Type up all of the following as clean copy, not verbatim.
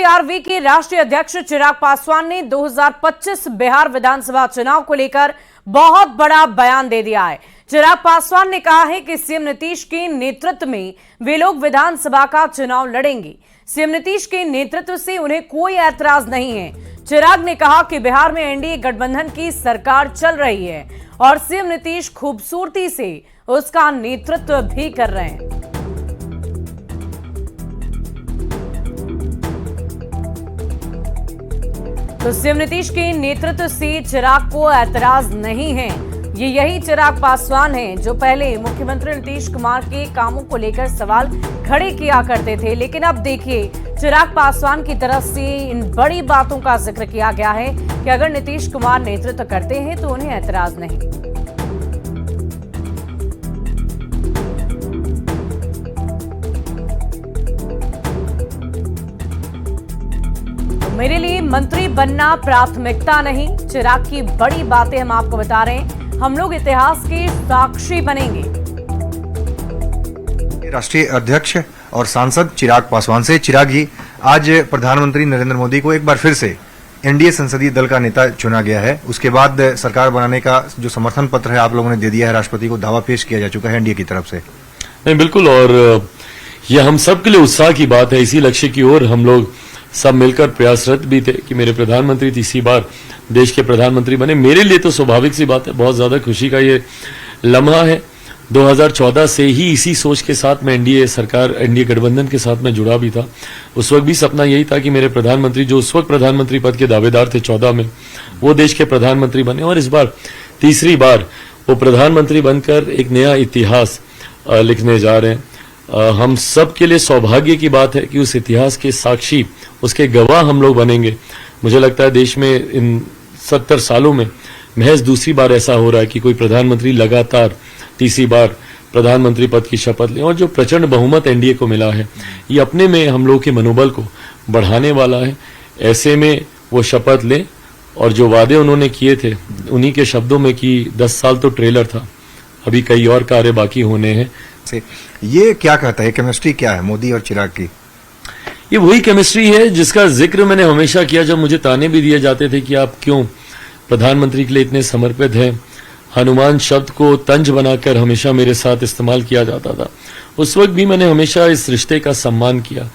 एनसीआरवी के राष्ट्रीय अध्यक्ष चिराग पासवान ने 2025 बिहार विधानसभा चुनाव को लेकर बहुत बड़ा बयान दे दिया है। चिराग पासवान ने कहा है कि सीएम नीतीश के नेतृत्व में वे लोग विधानसभा का चुनाव लड़ेंगे। सीएम नीतीश के नेतृत्व से उन्हें कोई ऐतराज नहीं है। चिराग ने कहा कि बिहार में एनडीए गठबंधन की सरकार चल रही है और सीएम नीतीश खूबसूरती से उसका नेतृत्व भी कर रहे हैं। तो सीएम नीतीश के नेतृत्व से चिराग को ऐतराज नहीं है। ये यही चिराग पासवान हैं जो पहले मुख्यमंत्री नीतीश कुमार के कामों को लेकर सवाल खड़े किया करते थे, लेकिन अब देखिए चिराग पासवान की तरफ से इन बड़ी बातों का जिक्र किया गया है कि अगर नीतीश कुमार नेतृत्व करते हैं तो उन्हें ऐतराज नहीं। मेरे लिए मंत्री बनना प्राथमिकता नहीं, चिराग की बड़ी बातें हम आपको बता रहे हैं। हम लोग इतिहास के साक्षी बनेंगे। राष्ट्रीय अध्यक्ष और सांसद चिराग पासवान से। चिराग जी, आज प्रधानमंत्री नरेंद्र मोदी को एक बार फिर से एनडीए संसदीय दल का नेता चुना गया है। उसके बाद सरकार बनाने का जो समर्थन पत्र है आप लोगों ने दे दिया है, राष्ट्रपति को दावा पेश किया जा चुका है एनडीए की तरफ से। नहीं, बिल्कुल, और यह हम सब के लिए उत्साह की बात है। इसी लक्ष्य की ओर हम लोग सब मिलकर प्रयासरत भी थे कि मेरे प्रधानमंत्री तीसरी बार देश के प्रधानमंत्री बने। मेरे लिए तो स्वाभाविक सी बात है, बहुत ज्यादा खुशी का ये लम्हा है। 2014 से ही इसी सोच के साथ मैं एनडीए गठबंधन के साथ में जुड़ा भी था। उस वक्त भी सपना यही था कि मेरे प्रधानमंत्री, जो उस वक्त प्रधानमंत्री पद के दावेदार थे 14 में, वो देश के प्रधानमंत्री बने और इस बार तीसरी बार वो प्रधानमंत्री बनकर एक नया इतिहास लिखने जा रहे हैं। हम सब के लिए सौभाग्य की बात है कि उस इतिहास के साक्षी, उसके गवाह हम लोग बनेंगे। मुझे लगता है देश में इन 70 सालों में महज दूसरी बार ऐसा हो रहा है कि कोई प्रधानमंत्री लगातार तीसरी बार प्रधानमंत्री पद की शपथ ले, और जो प्रचंड बहुमत एनडीए को मिला है ये अपने में हम लोग के मनोबल को बढ़ाने वाला है। ऐसे में वो शपथ ले और जो वादे उन्होंने किए थे उन्हीं के शब्दों में कि 10 साल तो ट्रेलर था, अभी कई और कार्य बाकी होने हैं। ये क्या कहता है, केमिस्ट्री क्या है मोदी और चिराग की? ये वही केमिस्ट्री है जिसका जिक्र मैंने हमेशा किया जब मुझे ताने भी दिए जाते थे कि आप क्यों प्रधानमंत्री के लिए इतने समर्पित हैं। हनुमान शब्द को तंज बनाकर हमेशा मेरे साथ इस्तेमाल किया जाता था। उस वक्त भी मैंने हमेशा इस रिश्ते का सम्मान किया।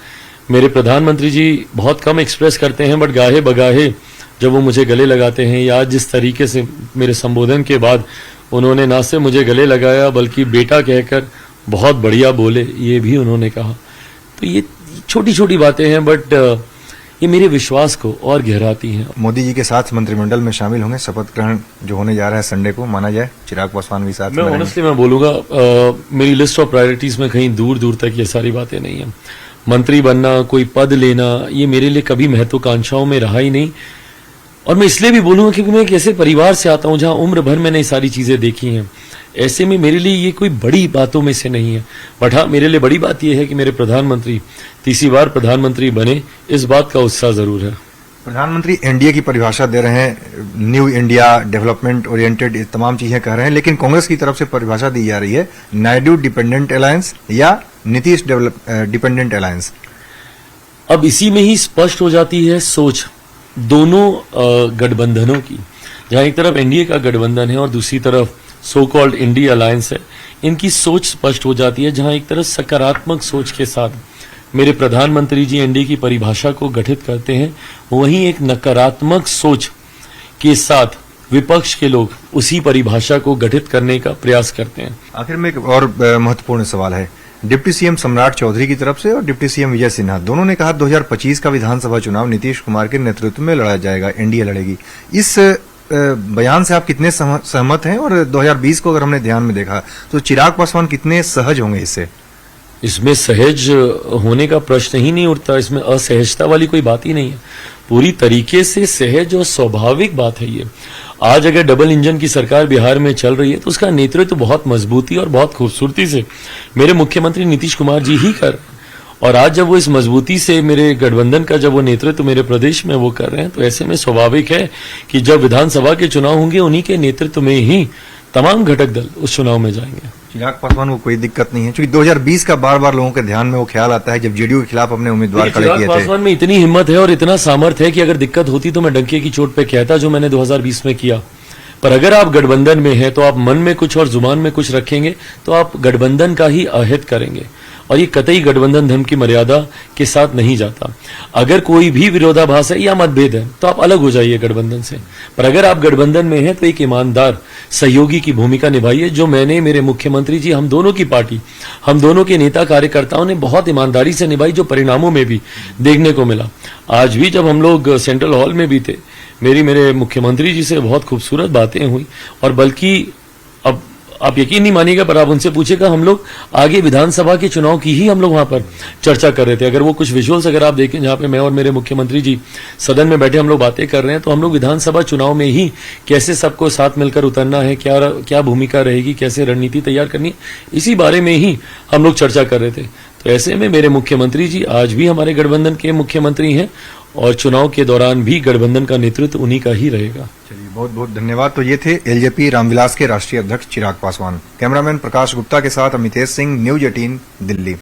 मेरे प्रधानमंत्री जी बहुत कम एक्सप्रेस करते हैं, बट गाहे बगाहे जब वो मुझे गले लगाते हैं, या जिस तरीके से मेरे संबोधन के बाद उन्होंने ना सिर्फ मुझे गले लगाया बल्कि बेटा कहकर बहुत बढ़िया बोले, ये भी उन्होंने कहा। तो ये छोटी छोटी बातें हैं, बट ये मेरे विश्वास को और गहराती हैं। मोदी जी के साथ मंत्रिमंडल में शामिल होंगे, शपथ ग्रहण जो होने जा रहा है संडे को, माना जाए चिराग पासवान भी साथ में। ऑनेस्टली मैं बोलूंगा, मेरी लिस्ट ऑफ प्रायोरिटीज में कहीं दूर दूर तक ये सारी बातें नहीं है। मंत्री बनना, कोई पद लेना, ये मेरे लिए कभी महत्वाकांक्षाओं में रहा ही नहीं। और मैं इसलिए भी बोलूंगा क्योंकि मैं एक ऐसे परिवार से आता हूं जहां उम्र भर मैंने ये सारी चीजें देखी हैं। ऐसे में मेरे लिए ये कोई बड़ी बातों में से नहीं है। बट हाँ, मेरे लिए बड़ी बात यह है कि मेरे प्रधानमंत्री तीसरी बार प्रधानमंत्री बने, इस बात का उत्साह जरूर है। प्रधानमंत्री एनडीए की परिभाषा दे रहे हैं, न्यू इंडिया, डेवलपमेंट ओरिएंटेड, ये तमाम चीजें कह रहे हैं, लेकिन कांग्रेस की तरफ से परिभाषा दी जा रही है नायडू डिपेंडेंट अलायंस या नीतीश डिपेंडेंट अलायंस। अब इसी में ही स्पष्ट हो जाती है सोच दोनों गठबंधनों की, जहां एक तरफ एनडीए का गठबंधन है और दूसरी तरफ सो कॉल्ड इंडिया अलायंस है। इनकी सोच स्पष्ट हो जाती है, जहां एक तरफ सकारात्मक सोच के साथ मेरे प्रधानमंत्री जी एनडीए की परिभाषा को गठित करते हैं, वहीं एक नकारात्मक सोच के साथ विपक्ष के लोग उसी परिभाषा को गठित करने का प्रयास करते हैं। आखिर में एक और महत्वपूर्ण सवाल है, डिप्टी सीएम सम्राट चौधरी की तरफ से और डिप्टी सीएम विजय सिन्हा दोनों ने कहा 2025 का विधानसभा चुनाव नीतीश कुमार के नेतृत्व में लड़ा जाएगा, एनडीए लड़ेगी। इस बयान से आप कितने सहमत हैं? और 2020 को अगर हमने ध्यान में देखा तो चिराग पासवान कितने सहज होंगे इससे? इसमें सहज होने का प्रश्न ही नहीं उठता, इसमें असहजता वाली कोई बात ही नहीं है। पूरी तरीके से सहज और स्वाभाविक बात है ये। आज अगर डबल इंजन की सरकार बिहार में चल रही है तो उसका नेतृत्व बहुत मजबूती और बहुत खूबसूरती से मेरे मुख्यमंत्री नीतीश कुमार जी ही कर, और आज जब वो इस मजबूती से मेरे गठबंधन का जब वो नेतृत्व मेरे प्रदेश में वो कर रहे हैं, तो ऐसे में स्वाभाविक है कि जब विधानसभा के चुनाव होंगे उन्हीं के नेतृत्व में ही तमाम घटक दल उस चुनाव में जाएंगे। चिराग पासवान को कोई दिक्कत नहीं है, क्योंकि 2020 का बार बार लोगों के ध्यान में वो ख्याल आता है जब जेडीयू के खिलाफ अपने उम्मीदवार खड़े चिराग किए थे। पासवान में इतनी हिम्मत है और इतना सामर्थ्य है कि अगर दिक्कत होती तो मैं डंके की चोट पे कहता, जो मैंने 2020 में किया। पर अगर आप गठबंधन में हैं तो आप मन में कुछ और जुबान में कुछ रखेंगे तो आप गठबंधन का ही अहित करेंगे, और ये कतई गठबंधन धर्म की मर्यादा के साथ नहीं जाता। अगर कोई भी विरोधाभास है या मतभेद है तो आप अलग हो जाइए गठबंधन से, पर अगर आप गठबंधन में हैं तो एक ईमानदार सहयोगी की भूमिका निभाइए, जो मैंने, मेरे मुख्यमंत्री जी, हम दोनों की पार्टी, हम दोनों के नेता कार्यकर्ताओं ने बहुत ईमानदारी से निभाई, जो परिणामों में भी देखने को मिला। आज भी जब हम लोग सेंट्रल हॉल में भी थे, मेरे मुख्यमंत्री जी से बहुत खूबसूरत बातें हुई, और बल्कि अब आप यकीन नहीं मानिएगा, पर आप उनसे पूछेगा, हम लोग आगे विधानसभा के चुनाव की ही हम लोग वहां पर चर्चा कर रहे थे। अगर वो कुछ विजुअल्स अगर आप देखें जहां पे मैं और मेरे मुख्यमंत्री जी सदन में बैठे हम लोग बातें कर रहे हैं, तो हम लोग विधानसभा चुनाव में ही कैसे सबको साथ मिलकर उतरना है, क्या भूमिका रहेगी, कैसे रणनीति तैयार करनी है, इसी बारे में ही हम लोग चर्चा कर रहे थे। तो ऐसे में मेरे मुख्यमंत्री जी आज भी हमारे गठबंधन के मुख्यमंत्री हैं, और चुनाव के दौरान भी गठबंधन का नेतृत्व उन्हीं का ही रहेगा। चलिए, बहुत बहुत धन्यवाद। तो ये थे एलजेपी रामविलास के राष्ट्रीय अध्यक्ष चिराग पासवान। कैमरामैन प्रकाश गुप्ता के साथ अमितेश सिंह, न्यूज 18 दिल्ली।